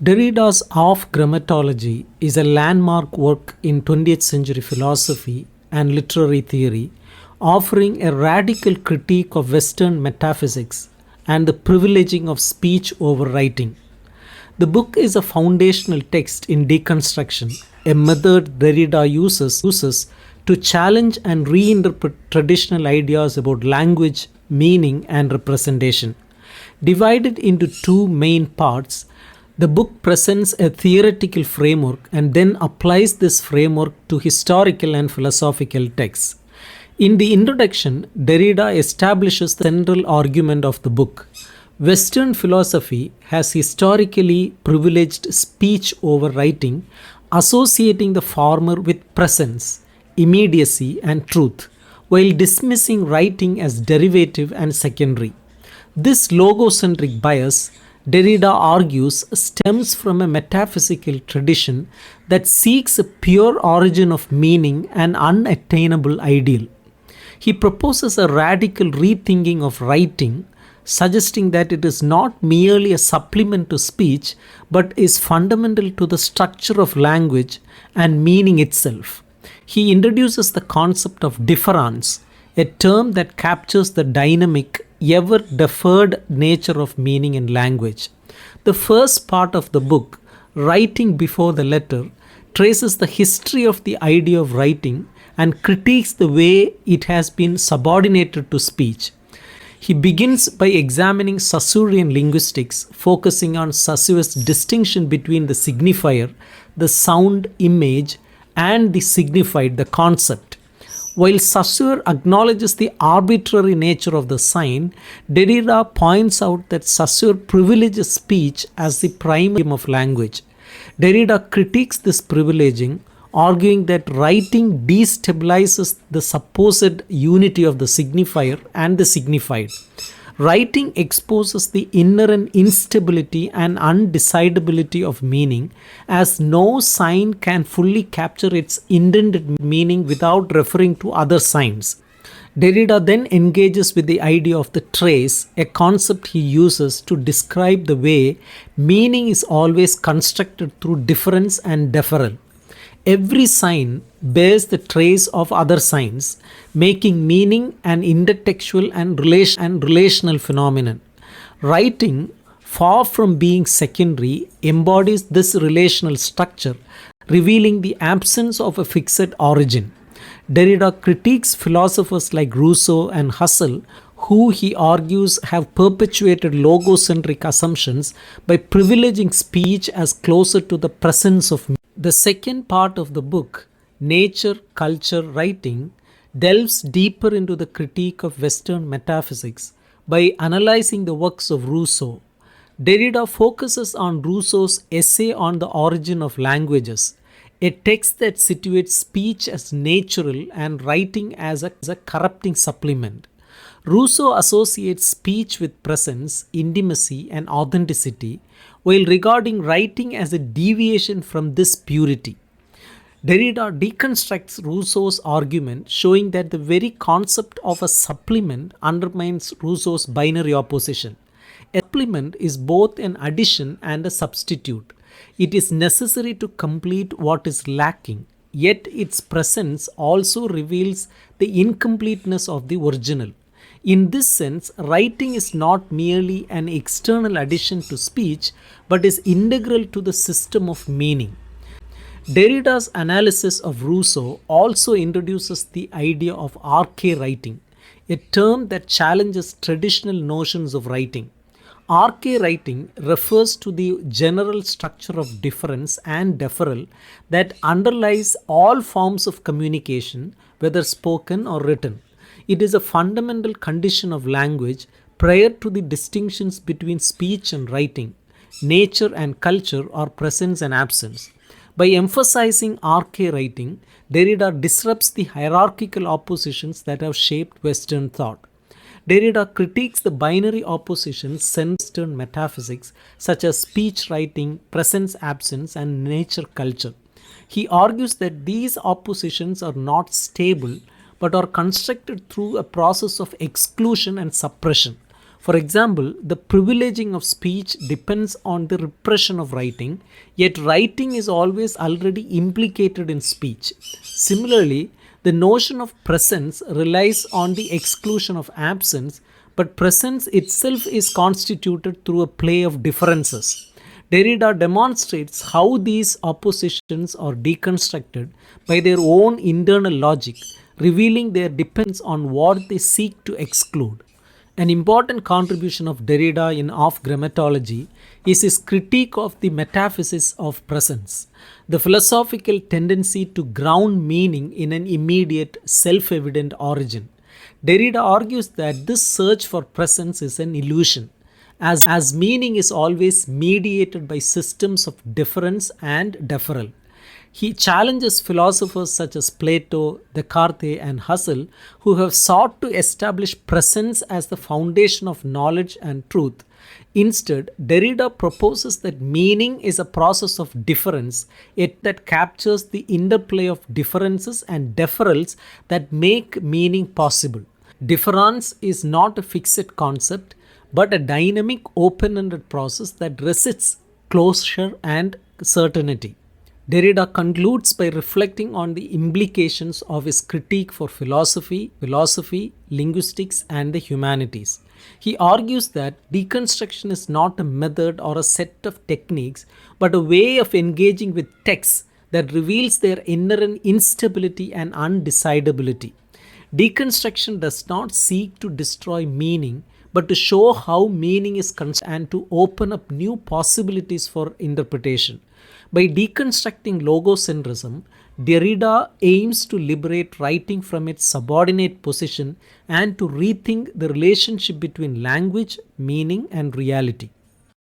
Derrida's Of Grammatology is a landmark work in 20th century philosophy and literary theory, offering a radical critique of Western metaphysics and the privileging of speech over writing. The book is a foundational text in deconstruction, a method Derrida uses to challenge and reinterpret traditional ideas about language, meaning, and representation. Divided into two main parts, the book presents a theoretical framework and then applies this framework to historical and philosophical texts. In the introduction, Derrida establishes the central argument of the book. Western philosophy has historically privileged speech over writing, associating the former with presence, immediacy, and truth, while dismissing writing as derivative and secondary. This logocentric bias, Derrida argues, stems from a metaphysical tradition that seeks a pure origin of meaning and unattainable ideal. He proposes a radical rethinking of writing, suggesting that it is not merely a supplement to speech but is fundamental to the structure of language and meaning itself. He introduces the concept of difference, a term that captures the dynamic, ever deferred nature of meaning in language. The first part of the book, Writing Before the Letter, traces the history of the idea of writing and critiques the way it has been subordinated to speech. He begins by examining Saussurean linguistics, focusing on Saussure's distinction between the signifier, the sound image, and the signified, the concept. While Saussure acknowledges the arbitrary nature of the sign, Derrida points out that Saussure privileges speech as the prime medium of language. Derrida critiques this privileging, arguing that writing destabilizes the supposed unity of the signifier and the signified. Writing exposes the inherent instability and undecidability of meaning, as no sign can fully capture its intended meaning without referring to other signs. Derrida then engages with the idea of the trace, a concept he uses to describe the way meaning is always constructed through difference and deferral. Every sign bears the trace of other signs, making meaning an intertextual and relational phenomenon. Writing, far from being secondary, embodies this relational structure, revealing the absence of a fixed origin. Derrida critiques philosophers like Rousseau and Husserl, who he argues have perpetuated logocentric assumptions by privileging speech as closer to the presence of meaning. The second part of the book, Nature, Culture, Writing, delves deeper into the critique of Western metaphysics by analyzing the works of Rousseau. Derrida focuses on Rousseau's essay on the origin of languages, a text that situates speech as natural and writing as a corrupting supplement. Rousseau associates speech with presence, intimacy, and authenticity, while regarding writing as a deviation from this purity. Derrida deconstructs Rousseau's argument, showing that the very concept of a supplement undermines Rousseau's binary opposition. A supplement is both an addition and a substitute. It is necessary to complete what is lacking, yet its presence also reveals the incompleteness of the original. In this sense, writing is not merely an external addition to speech, but is integral to the system of meaning. Derrida's analysis of Rousseau also introduces the idea of arche writing, a term that challenges traditional notions of writing. Arche writing refers to the general structure of difference and deferral that underlies all forms of communication, whether spoken or written. It is a fundamental condition of language prior to the distinctions between speech and writing, nature and culture, or presence and absence. By emphasizing arche writing, Derrida disrupts the hierarchical oppositions that have shaped Western thought. Derrida critiques the binary oppositions centered in Western metaphysics, such as speech writing, presence absence, and nature culture. He argues that these oppositions are not stable but are constructed through a process of exclusion and suppression. For example, the privileging of speech depends on the repression of writing, yet writing is always already implicated in speech. Similarly, the notion of presence relies on the exclusion of absence, but presence itself is constituted through a play of differences. Derrida demonstrates how these oppositions are deconstructed by their own internal logic, revealing their dependence on what they seek to exclude. An important contribution of Derrida in Of Grammatology is his critique of the metaphysics of presence, the philosophical tendency to ground meaning in an immediate, self evident origin. Derrida argues that this search for presence is an illusion, as meaning is always mediated by systems of difference and deferral. He challenges philosophers such as Plato, Descartes, and Husserl, who have sought to establish presence as the foundation of knowledge and truth. Instead, Derrida proposes that meaning is a process of difference, yet that captures the interplay of differences and deferrals that make meaning possible. Difference is not a fixed concept, but a dynamic, open-ended process that resists closure and certainty. Derrida concludes by reflecting on the implications of his critique for philosophy, linguistics, and the humanities. He argues that deconstruction is not a method or a set of techniques, but a way of engaging with texts that reveals their inherent instability and undecidability. Deconstruction does not seek to destroy meaning, but to show how meaning is constructed and to open up new possibilities for interpretation. By deconstructing logocentrism, Derrida aims to liberate writing from its subordinate position and to rethink the relationship between language, meaning, and reality.